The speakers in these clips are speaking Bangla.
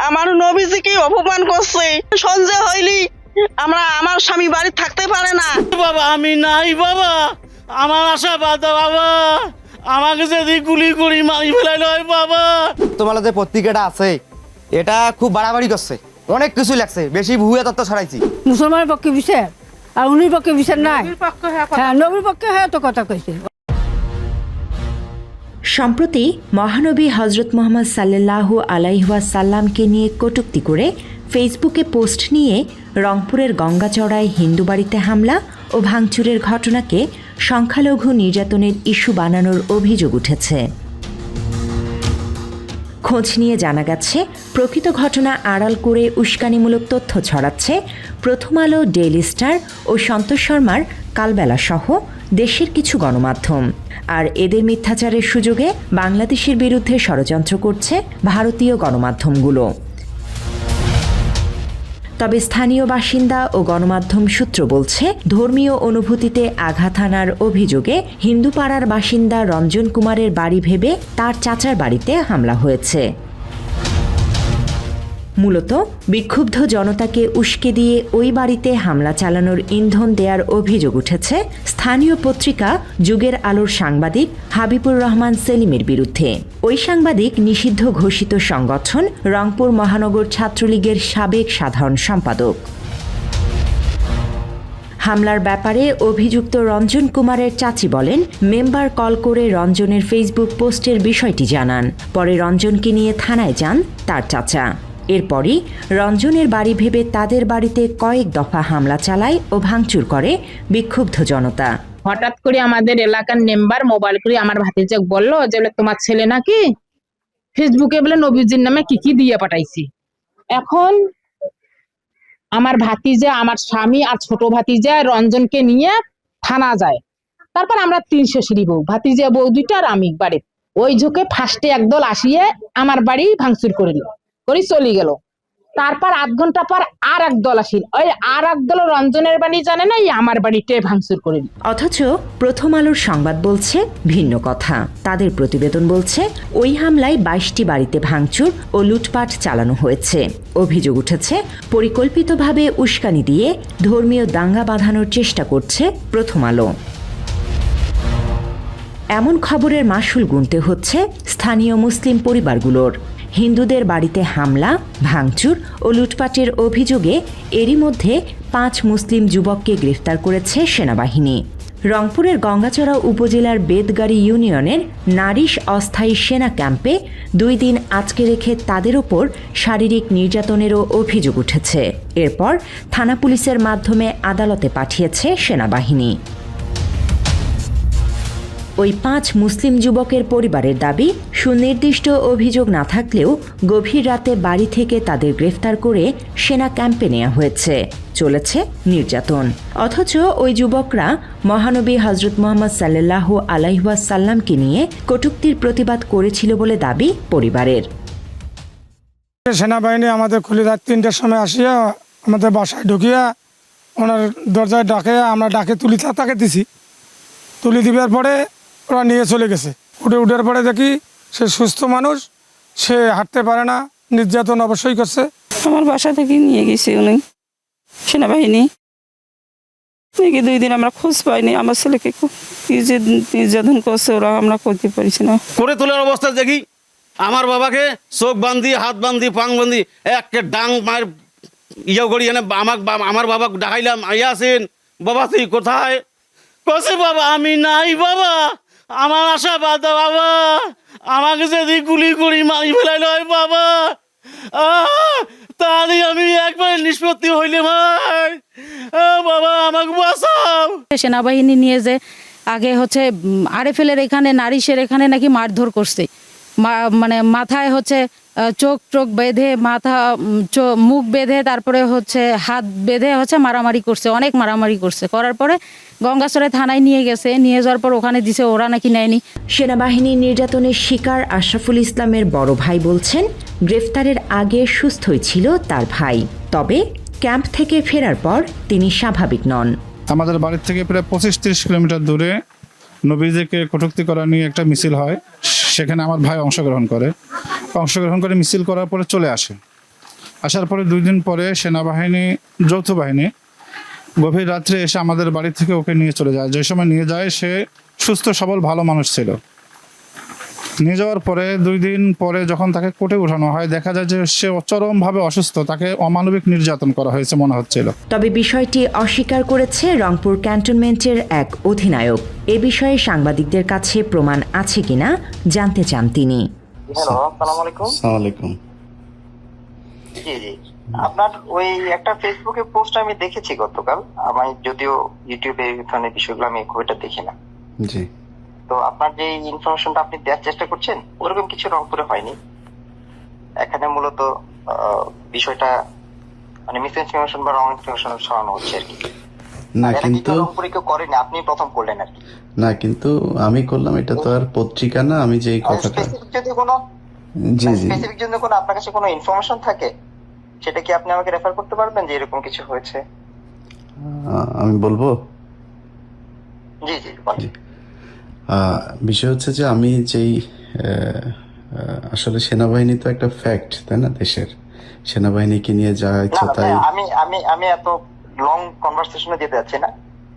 আমার নবীজিকে অপমান করছে। সন্ধ্যা হইলি আমার স্বামী বাড়ি থাকতে পারে না। বাবা আমি নাই বাবা, আমার আশা বাদা বাবা, আমাকে যদি গুলি করি মারি ফেলাই নয় বাবা। তোমার যে পত্রিকাটা আছে এটা খুব বাড়াবাড়ি করছে, অনেক কিছু লাগছে, বেশি ভুয়া তত্ত্ব ছড়াইছি। মুসলমানের পক্ষে বিচার আর উনির পক্ষে বিচার নাই। হ্যাঁ, নবীর পক্ষে হ্যাঁ তো কথা কইছে। সম্প্রতি মহানবী হজরত মুহাম্মদ সাল্লাল্লাহু আলাইহি ওয়াসাল্লামকে নিয়ে কটূক্তি করে ফেসবুকে পোস্ট নিয়ে রংপুরের গঙ্গাচড়ায় হিন্দু বাড়িতে হামলা ও ভাঙচুরের ঘটনাকে সংখ্যালঘু নির্যাতনের ইস্যু বানানোর অভিযোগ উঠেছে। খোঁজ নিয়ে জানা গেছে, প্রকৃত ঘটনা আড়াল করে উস্কানিমূলক তথ্য ছড়াচ্ছে প্রথম আলো, ডেইলি স্টার ও সন্তোষ শর্মার কালবেলা সহ দেশের কিছু গণমাধ্যম। আর এদের মিথ্যাচারের সুযোগে বাংলাদেশের বিরুদ্ধে ষড়যন্ত্র করছে ভারতীয় গণমাধ্যমগুলো। তবে স্থানীয় বাসিন্দা ও গণমাধ্যম সূত্র বলছে, ধর্মীয় অনুভূতিতে আঘাত হানার অভিযোগে হিন্দুপাড়ার বাসিন্দা রঞ্জন কুমারের বাড়ি ভেবে তার চাচার বাড়িতে হামলা হয়েছে। মূলত বিক্ষুব্ধ জনতাকে উস্কে দিয়ে ওই বাড়িতে হামলা চালানোর ইন্ধন দেওয়ার অভিযোগ উঠেছে স্থানীয় পত্রিকা যুগের আলোর সাংবাদিক হাবিবুর রহমান সেলিমের বিরুদ্ধে। ওই সাংবাদিক নিষিদ্ধ ঘোষিত সংগঠন রংপুর মহানগর ছাত্রলীগের সাবেক সাধারণ সম্পাদক। হামলার ব্যাপারে অভিযুক্ত রঞ্জন কুমারের চাচি বলেন, মেম্বার কল করে রঞ্জনের ফেসবুক পোস্টের বিষয়টি জানান। পরে রঞ্জনকে নিয়ে থানায় যান তার চাচা। এরপরই রঞ্জনের বাড়ি ভেবে তাদের বাড়িতে কয়েক দফা হামলা চালায় ও ভাঙচুর করে বিক্ষুব্ধ জনতা। হঠাৎ করে আমাদের এলাকার মেম্বার মোবাইল করে আমার ভাতিজা বলল যে তোমার ছেলে নাকি ফেসবুকে বলে নবীজির নামে কি কি দিয়ে পাঠাইছি। এখন আমার ভাতিজা, আমার স্বামী আর ছোট ভাতিজা রঞ্জনকে নিয়ে থানা যায়। তারপর আমরা 300 সিঁড়ি বউ, ভাতিজা বউ 2টা আর আমি বাড়ি। ওই ঝোঁকে ফার্স্টে একদল আসিয়ে আমার বাড়ি ভাঙচুর করিল, করে চলে গেল। তারপর আধ ঘন্টা পর আর একদল আসিল, ওই আর একদল রঞ্জনের বাড়ি জানে না, আমার বাড়িতে ভাঙচুর করিল। অথচ প্রথম আলোর সংবাদ বলছে ভিন্ন কথা। তাদের প্রতিবেদন বলছে ওই হামলায় 22টি বাড়িতে ভাঙচুর ও লুটপাট চালানো হয়েছে। অভিযোগ উঠেছে পরিকল্পিতভাবে উস্কানি দিয়ে ধর্মীয় দাঙ্গা বাঁধানোর চেষ্টা করছে প্রথম আলো। এমন খবরের মাশুল গুনতে হচ্ছে স্থানীয় মুসলিম পরিবারগুলোর। হিন্দুদের বাড়িতে হামলা, ভাঙচুর ও লুটপাটের অভিযোগে এরই মধ্যে 5 মুসলিম যুবককে গ্রেফতার করেছে সেনাবাহিনী। রংপুরের গঙ্গাচড়া উপজেলার বেদগাড়ি ইউনিয়নের নারিশ অস্থায়ী সেনা ক্যাম্পে 2 দিন আটকে রেখে তাদের ওপর শারীরিক নির্যাতনেরও অভিযোগ উঠেছে। এরপর থানা পুলিশের মাধ্যমে আদালতে পাঠিয়েছে সেনাবাহিনী। ওই 5 মুসলিম যুবকের পরিবারের দাবি, সুনির্দিষ্ট অভিযোগ না থাকলেও গভীর রাতে বাড়ি থেকে তাদের গ্রেফতার করে সেনা ক্যাম্পে নেওয়া হয়েছে। চলেছে নির্যাতন। অথচ ওই যুবকরা মহানবী হজরত মুহাম্মদ সাল্লাল্লাহু আলাইহি ওয়াসাল্লামকে নিয়ে কটূক্তির প্রতিবাদ করেছিল বলে দাবি পরিবারের। সেনাবাহিনী আমাদের খুলে রাত 3টার সময় আসিয়া আমাদের বাসায় ঢুকিয়া ওনার দরজায় ডাকে, আমরা ডাকে তুলি তাকে দিছি। তুলি দিবার পরে ওরা নিয়ে চলে গেছে। উঠার পরে দেখি সে সুস্থ মানুষ, সে হাঁটতে পারে না, নির্যাতন অবশ্যই করছে। আমার বাসা থেকে নিয়ে গেছে উনি সেনাবাহিনী। 2 দিন আমরা খোঁজ পাইনি। আমার ছেলেকে কি যে নির্যাতন করছে ওরা আমরা করতে পারছি না। করে তোলার অবস্থা দেখি আমার বাবাকে চোখ বান্ধি, হাত বান্ধি, পাং বান্ধি একে ডাং মায়ের করি এনে আমার বাবা ডাকাইলাম, আইয়া আছেন বাবা, তুই কোথায়? কছে বাবা আমি নাই বাবা, আমার আশা বাদা বাবা, আমাকে যদি গুলি করি মারি ফেলাই নয় বাবা। তাহলে আমি একবার নিষ্পত্তি হইলে ভাই বাবা আমাকে বাঁচাও। সেনাবাহিনী নিয়ে যে আগে হচ্ছে আরএফএলের এখানে নারিশের এখানে নাকি মারধর করছে, মানে মাথায় হচ্ছে চোখ বেঁধে, মাথা মুখ বেঁধে, তারপরে হচ্ছে হাত বেঁধে হচ্ছে মারামারি করছে, অনেক মারামারি করছে। করার পরে গঙ্গাচড়া থানায় নিয়ে গেছে, নিয়ে যাওয়ার পর ওখানে দিছে, ওরা নাকি নেয়নি। সেনাবাহিনীর নির্যাতনের শিকার আশরাফুল ইসলামের বড় ভাই বলছেন, গ্রেফতারের আগে সুস্থই ছিল তার ভাই, তবে ক্যাম্প থেকে ফেরার পর তিনি স্বাভাবিক নন। আমাদের বাড়ির থেকে প্রায় 25-30 কিলোমিটার দূরে নবীজিকে কটূক্তি করা নিয়ে একটা মিছিল হয়। সেখানে আমার ভাই অংশগ্রহণ করে মিছিল করার পরে চলে আসে। আসার পরে 2 দিন পরে সেনাবাহিনী, যৌথ বাহিনী গভীর রাত্রে এসে আমাদের বাড়ি থেকে ওকে নিয়ে চলে যায়। যে সময় নিয়ে যায় সে সুস্থ সবল ভালো মানুষ ছিল। নিয়ে যাওয়ার পরে 2 দিন পরে যখন তাকে কোর্টে উঠানো হয়, দেখা যায় যে সে চরমভাবে অসুস্থ, তাকে অমানবিক নির্যাতন করা হয়েছে মনে হচ্ছিল। তবে বিষয়টি অস্বীকার করেছে রংপুর ক্যান্টনমেন্টের এক অধিনায়ক। এ বিষয়ে সাংবাদিকদের কাছে প্রমাণ আছে কিনা জানতে চান তিনি। হ্যালো, আসসালামু আলাইকুম। আসসালামু আলাইকুম। জি জি, আপনার ওই একটা ফেসবুকে পোস্ট আমি দেখেছি গতকাল। আমি যদিও ইউটিউবে এখানে বিষয়গুলো আমি খুব একটা দেখি না। জি। তো আপনার যে ইনফরমেশনটা আপনি দেওয়ার চেষ্টা করছেন ওরকম কিছু রংপুরে হয়নি। এখানে মূলত বিষয়টা মানে মিস ইনফরমেশন বা রং ইনফরমেশন ছড়ানো হচ্ছে আর কি। না কিন্তু রংপুরে কেউ করেনি, আপনি প্রথম করলেন আর কি। না কিন্তু আমি করলাম, এটা তো আর পত্রিকা না। আমি যে কথাটা স্পেসিফিক যদি কোনো স্পেসিফিক যদি কোনো আপনার কাছে কোনো ইনফরমেশন থাকে সেটা কি আপনি আমাকে রেফার করতে পারবেন যে এরকম কিছু হয়েছে? আমি বলবো। জি জি বলেন। বিষয় হচ্ছে যে আমি যেই আসলে সেনাবাহিনী তো একটা ফ্যাক্ট, তাই না? দেশের সেনাবাহিনীকে নিয়ে যা ইচ্ছা তাই। আমি এত লং কনভারসেশনে যেতে যাচ্ছি না।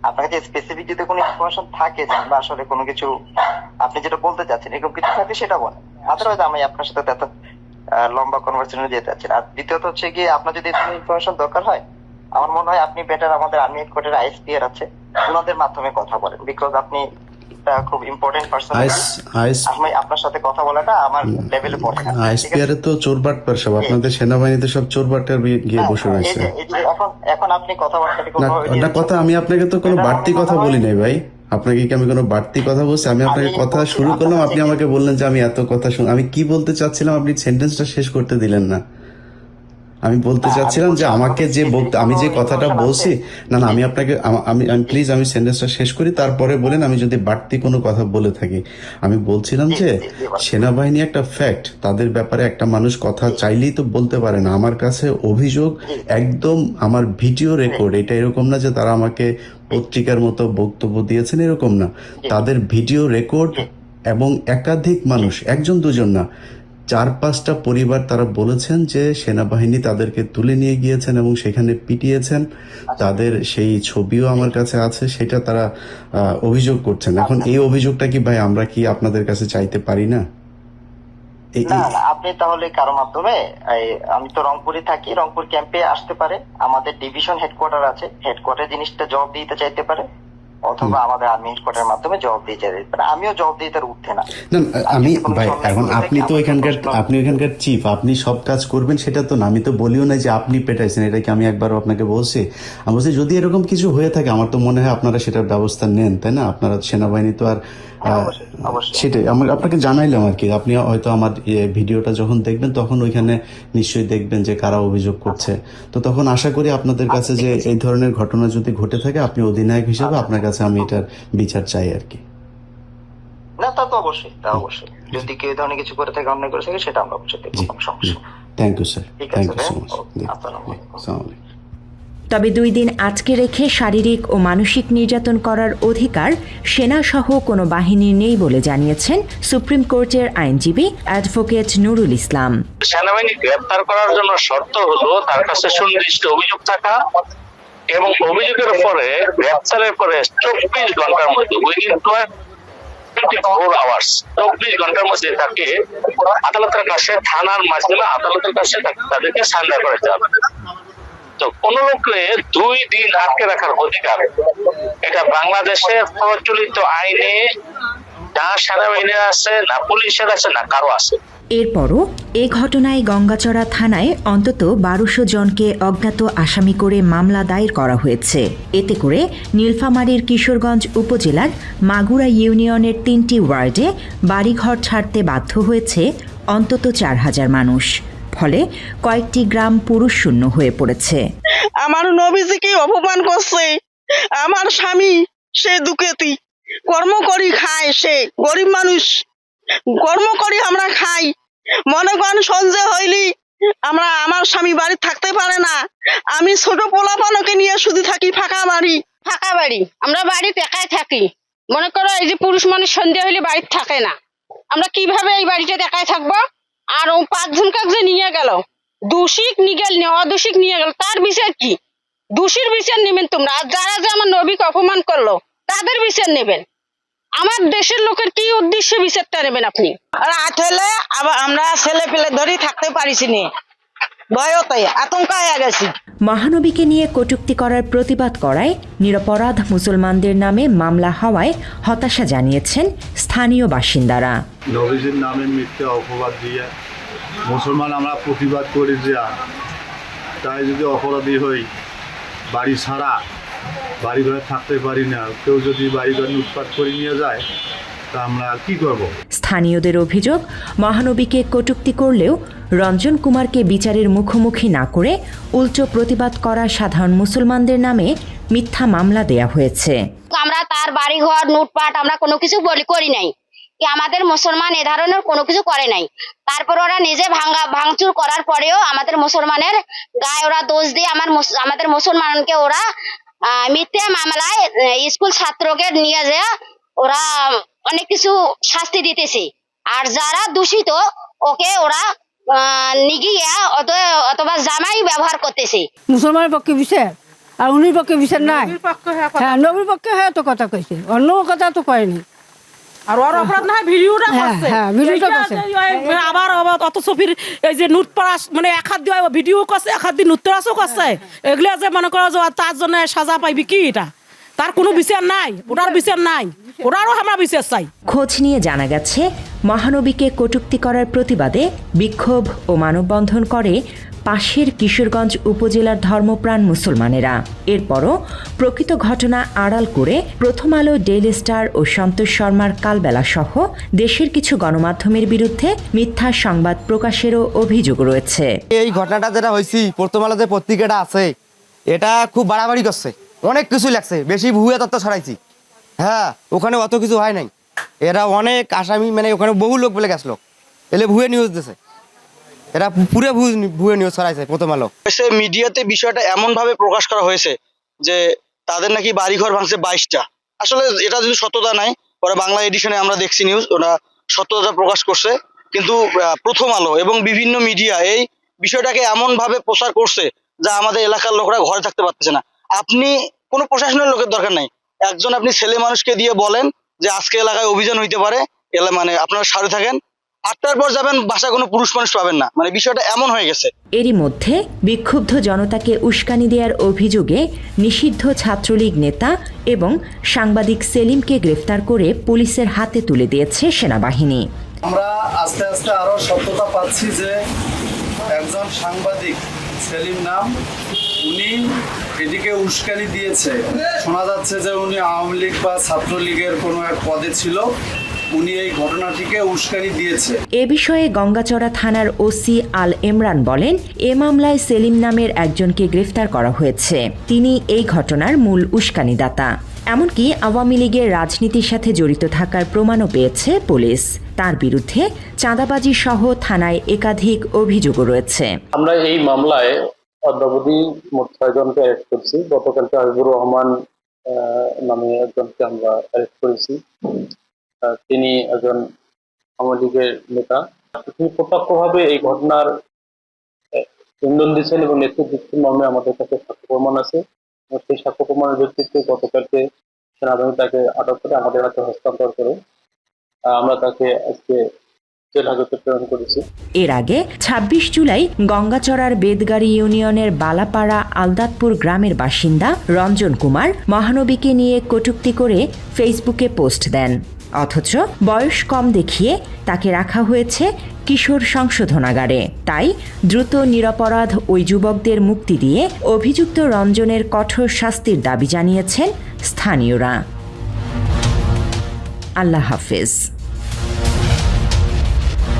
আপনার কাছে স্পেসিফিক যদি কোনো ইনফরমেশন থাকে যে বা আসলে কোনো কিছু আপনি যেটা বলতে চাচ্ছেন এরকম কিছু থাকে সেটা বলেন। আদারওয়াইজ আমি আপনার সাথে এত লম্বা কনভারসেশনে যেতে চাচ্ছি না। আর দ্বিতীয়ত হচ্ছে কি, আপনার যদি কোনো ইনফরমেশন দরকার হয় আমার মনে হয় আপনি বেটার আমাদের আর্মি হেডকোয়ার্টার আইএসপিআর আছে ওনাদের মাধ্যমে কথা বলেন, বিকজ আপনি খুব ইম্পর্টেন্ট পারসন। আমি আপনার সাথে কথা বলাটা আমার লেভেলে পড়ে না। আইএসপিআর তো চোরবাটপার সব, আপনাদের সেনাবাহিনীতে সব চোরবাটপার গিয়ে বসে রয়েছে। এখন আপনি কথাবার্তা না কথা, আমি আপনাকে তো কোনো বাড়তি কথা বলি নাই ভাই। আপনাকে কি আমি কোনো বাড়তি কথা বলছি? আমি আপনাকে কথা শুরু করলাম, আপনি আমাকে বললেন যে আমি এত কথা শুন। আমি কি বলতে চাচ্ছিলাম আপনি সেন্টেন্সটা শেষ করতে দিলেন না। আমি বলতে চাচ্ছিলাম যে আমাকে যে আমি যে কথাটা বলছি, না না আমি আপনাকে আমি প্লিজ আমি সেন্টেন্সটা শেষ করি, তারপরে বলেন আমি যদি বাড়তি কোনো কথা বলে থাকি। আমি বলছিলাম যে সেনাবাহিনী একটা ফ্যাক্ট, তাদের ব্যাপারে একটা মানুষ কথা চাইলেই তো বলতে পারে না। আমার কাছে অভিযোগ একদম আমার ভিডিও রেকর্ড, এটা এরকম না যে তারা আমাকে পত্রিকার মতো বক্তব্য দিয়েছেন, এরকম না। তাদের ভিডিও রেকর্ড এবং একাধিক মানুষ, 1-2 না, 4-5টা পরিবার তারা বলেছেন যে সেনাবাহিনী তাদেরকে তুলে নিয়ে গিয়েছেন এবং সেখানে পিটিয়েছেন। তাদের সেই ছবিও আমার কাছে আছে, সেটা তারা অভিযোগ করছেন। এখন এই অভিযোগটা কি ভাই আমরা কি আপনাদের কাছে চাইতে পারি না? আপনি তাহলে কারো মাধ্যমে, আমি তো রংপুরে থাকি, রংপুর ক্যাম্পে আসতে পারে, আমাদের ডিভিশন হেডকোয়ার্টার আছে, হেডকোয়ার্টার জিনিসটা জবাব দিতে চাইতে পারে, অথবা আমাদের আর্মি হেডকোয়ার্টারের মাধ্যমে জবাব দিয়ে চাইতে পারে। আমিও জবাব দিয়ে তার উঠতে না। আমি ভাই এখন আপনি তো এখানকার চিফ, আপনি সব কাজ করবেন সেটা তো না। আমি তো বলিও না যে আপনি পেটাইছেন, এটা কি আমি একবারও আপনাকে বলছি? আমি বলছি যদি এরকম কিছু হয়ে থাকে আমার তো মনে হয় আপনারা সেটার ব্যবস্থা নেন, তাই না? আপনারা সেনাবাহিনী তো আর সেটাই আপনাকে জানাইলাম আর কি। আপনি হয়তো আমার ভিডিওটা যখন দেখবেন তখন ওইখানে নিশ্চয়ই দেখবেন যে কারা অভিযোগ করছে। তো তখন আশা করি আপনাদের কাছে যে এই ধরনের ঘটনা যদি ঘটে থাকে, আপনি অধিনায়ক হিসেবে আপনার কাছে আমি এটার বিচার চাই আর কি। না তা তো অবশ্যই, যদি কেউ ধরনের কিছু করে থাকে, অন্যায় করে থাকে, সেটা আমরা অবশ্যই দেখব, কোনো সমস্যা নেই। Thank you sir, thank you so much. আসসালামু আলাইকুম। তবে 2 দিন আটকে রেখে শারীরিক ও মানসিক নির্যাতন করার অধিকার সেনাসহ কোনো বাহিনীর নেই বলে জানিয়েছেন সুপ্রিম কোর্টের আইনজীবী অ্যাডভোকেট নুরুল ইসলাম। সেনাবাহিনী গ্রেপ্তার করার জন্য শর্ত হলো তার কাছে সুনির্দিষ্ট অভিযোগ থাকা এবং অভিযোগের পরে গ্রেপ্তারের পরে 24 ঘন্টার মধ্যে, উইদিন 24 আওয়ার্স, 24 ঘন্টার মধ্যে তাকে আদালতের কাছে, থানার মাধ্যমে আদালতের কাছে তাদেরকে সারেন্ডার করতে হবে। তো কোন লোককে 2 দিন আটকে রাখার অধিকার এটা বাংলাদেশের প্রচলিত আইনে না সেনাবাহিনীর আছে, না পুলিশের আছে, না কারো আছে। এরপরও এ ঘটনায় গঙ্গাচড়া থানায় অন্তত 1200 জনকে অজ্ঞাত আসামি করে মামলা দায়ের করা হয়েছে। এতে করে নীলফামারীর কিশোরগঞ্জ উপজেলার মাগুরা ইউনিয়নের 3টি ওয়ার্ডে বাড়িঘর ছাড়তে বাধ্য হয়েছে অন্তত 4000 মানুষ। ফলে কয়েকটি গ্রাম পুরুষ শূন্য হয়ে পড়েছে। আমার নবীজিকে অপমান করছে। আমার স্বামী সে দুকেতি, কর্ম করি খায়, সে গরিব মানুষ, কর্ম করি আমরা খাই। মনে করেন সঞ্জয় হইলি আমার স্বামী বাড়ি থাকতে পারে না, আমি ছোট পোলাপানকে নিয়ে শুধু থাকি ফাঁকা বাড়ি। আমরা বাড়িতে একাই থাকি। মনে করো এই যে পুরুষ মানুষ সন্ধ্যা হইলে বাড়িতে থাকে না, আমরা কিভাবে এই বাড়িটাতে একাই থাকবো? আর 5 জনকে যে নিয়ে গেল, দোষিক নিগেল নে অদোষিক নিয়ে গেল, তার বিচার কি? দোষীর বিচার নেবেন তোমরা, আর যারা যে আমার নবীকে অপমান করলো তাদের বিচার নেবেন। আমার দেশের লোকের কি উদ্দেশ্যে বিচারটা নেবেন আপনি? রাত হলে আবার আমরা ছেলে পেলে ধরেই থাকতে পারিছি নি, ভয়তে আতঙ্ক হয়ে গেছি। মহানবীকে নিয়ে কটূক্তি করার প্রতিবাদ করায় নিরপরাধ মুসলমানদের নামে মামলা হওয়ায় হতাশা জানিয়েছেন স্থানীয় বাসিন্দারা। নবীজির নামে মিথ্যা অপবাদ দিয়ে মুসলমান আমরা প্রতিবাদ করি যে তাই যদি অপরাধী হই, বাড়ি ছাড়া বাড়ি ঘরে থাকতে পারি না, কেউ যদি বাড়ি ঘরে লুটপাট করে নিয়ে যায় তা আমরা কি করব? স্থানীয়দের অভিযোগ, মহানবীকে কটূক্তি করলেও রঞ্জন কুমারকে বিচারের মুখোমুখি না করে উল্টো প্রতিবাদ করা সাধারণ মুসলমানদের নামে মিথ্যা মামলা দেয়া হয়েছে। আমরা তার বাড়ি ঘর লুটপাট আমরা কোনো কিছু করি নাই, কি আমাদের মুসলমান এ ধরনের কোনো কিছু করে নাই। তারপর ওরা নিজে ভাঙচুর করার পরেও আমাদের মুসলমানের গায়ে ওরা দোষ দিয়ে আমাদের মুসলমানকে ওরা মিথ্যা মামলায় স্কুল ছাত্রকে নিয়ে যায় ওরা অনেক কিছু শাস্তি দিতেছে। আর যারা দূষিত ওকে ওরা নিগিয়া অথবা জামাই ব্যবহার করতেছে। মুসলমানের পক্ষে বিচার আর উনির পক্ষে বিচার নাই। হ্যাঁ, নবীর পক্ষে হ্যাঁ তো কথা কইছে, অন্য কথা তো কয়নি। আর ওর অপরাধ না হয় ভিডিওটা করছে। হ্যাঁ, ভিডিওটা করছে। আবার অত ছবির এই যে নুটপাড়াস মানে এক হাত দিয়ে ভিডিও করছে, এক হাত দিয়ে নুটপাড়াসও করছে। এগুলো যে মনে করো যে তার জন্য সাজা পাইবি কি, এটা তার কোনো বিচার নাই, ওটার বিচার নাই, ওটারও আমরা বিচার চাই। খোঁজ নিয়ে জানা গেছে মহানবীকে কটূক্তি করার প্রতিবাদে বিক্ষোভ ও মানববন্ধন করে পাশের কিশোরগঞ্জ উপজেলার ধর্মপ্রাণ মুসলমানেরা। এরপরও প্রকৃত ঘটনা আড়াল করে প্রথম আলো, ডেইলি স্টার ও সন্তোষ শর্মার কালবেলা সহ দেশের কিছু গণমাধ্যমের বিরুদ্ধে মিথ্যা সংবাদ প্রকাশেরও অভিযোগ রয়েছে। এই ঘটনাটা যেটা হয়েছে, প্রথম আলো যে পত্রিকাটা আছে এটা খুব বাড়াবাড়ি করছে, অনেক কিছু লাগছে, বেশি ভুয়া তথ্য ছড়াইছি। হ্যাঁ, ওখানে অত কিছু হয় নাই, এরা অনেক আসামি মানে ওখানে বহু লোক বলে গেছিল, এলে ভুয়ে নিউজ দিছে, এরা পুরো ভুয়ে নিউজ ছড়াইছে প্রথম আলো। মিডিয়াতে বিষয়টা এমন ভাবে প্রকাশ করা হয়েছে যে তাদের নাকি বাড়িঘর ভাঙছে 22টা। আসলে এটা যদি সত্যতা নাই, ওরা বাংলা এডিশনে আমরা দেখছি নিউজ, ওরা সত্যতা প্রকাশ করছে। কিন্তু প্রথম আলো এবং বিভিন্ন মিডিয়া এই বিষয়টাকে এমন ভাবে প্রচার করছে যা আমাদের এলাকার লোকরা ঘরে থাকতে পারতেছে না। আপনি কোনো প্রশাসনের লোকের দরকার নাই, একজন আপনি ছেলে মানুষকে দিয়ে বলেন যে আজকে এলাকায় অভিযান হইতে পারে, মানে আপনারা সাথে থাকেন, 8টার পর যাবেন, বাসায় কোনো পুরুষ মানুষ পাবেন না। মানে বিষয়টা এমন হয়ে গেছে। এরই মধ্যে বিক্ষুব্ধ জনতাকে উস্কানি দেওয়ার অভিযোগে নিষিদ্ধ ছাত্রলীগ নেতা এবং সাংবাদিক সেলিমকে গ্রেফতার করে পুলিশের হাতে তুলে দিয়েছে সেনাবাহিনী। আমরা আস্তে আস্তে আরো সত্যতা পাচ্ছি যে একজন সাংবাদিক সেলিম নাম, উনি এটিকে উস্কানি দিয়েছে। শোনা যাচ্ছে যে উনি আওয়ামী লীগ বা ছাত্রলীগের কোনো এক পদে ছিল, উনি এই ঘটনাটিকে উস্কানি দিয়েছে। এ বিষয়ে গঙ্গাচড়া থানার ওসি আল ইমরান বলেন, এ মামলায় সেলিম নামের একজনকে গ্রেফতার করা হয়েছে, তিনি এই ঘটনার মূল উস্কানিদাতা। এমনকি আওয়ামী লীগের রাজনীতির সাথে জড়িত থাকার প্রমাণও পেয়েছে পুলিশ। তার বিরুদ্ধে চাঁদাবাজি সহ থানায় একাধিক অভিযোগও রয়েছে। আমরা এই মামলায় অদ্যাবধি মোট 6 জনকে অ্যারেস্ট করছি। গতকালকে হাবিবুর রহমান নামে একজনকে আমরা অ্যারেস্ট করেছি। তিনি একজন আওয়ামী লীগের নেতা। তিনি প্রত্যক্ষভাবে এই ঘটনার ইন্ধন দিচ্ছেন এবং নেতৃত্ব দিচ্ছেন মর্মে আমাদের কাছে সাক্ষ্য প্রমাণ আছে। সেই সাক্ষ্য প্রমাণের ভিত্তিতে গতকালকে সেনাবাহিনী তাকে আটক করে আমাদের হাতে হস্তান্তর করে আমরা তাকে আজকে জেল হাজতে প্রেরণ করেছি। এর আগে 26 জুলাই গঙ্গাচড়ার বেদগাড়ি ইউনিয়নের বালাপাড়া আলদাতপুর গ্রামের বাসিন্দা রঞ্জন কুমার মহানবীকে নিয়ে কটূক্তি করে ফেসবুকে পোস্ট দেন। অথচ বয়স কম দেখিয়ে তাকে রাখা হয়েছে কিশোর সংশোধনাগারে। তাই দ্রুত নিরপরাধ ওই যুবকদের মুক্তি দিয়ে অভিযুক্ত রঞ্জনের কঠোর শাস্তির দাবি জানিয়েছেন স্থানীয়রা। আল্লাহ হাফেজ।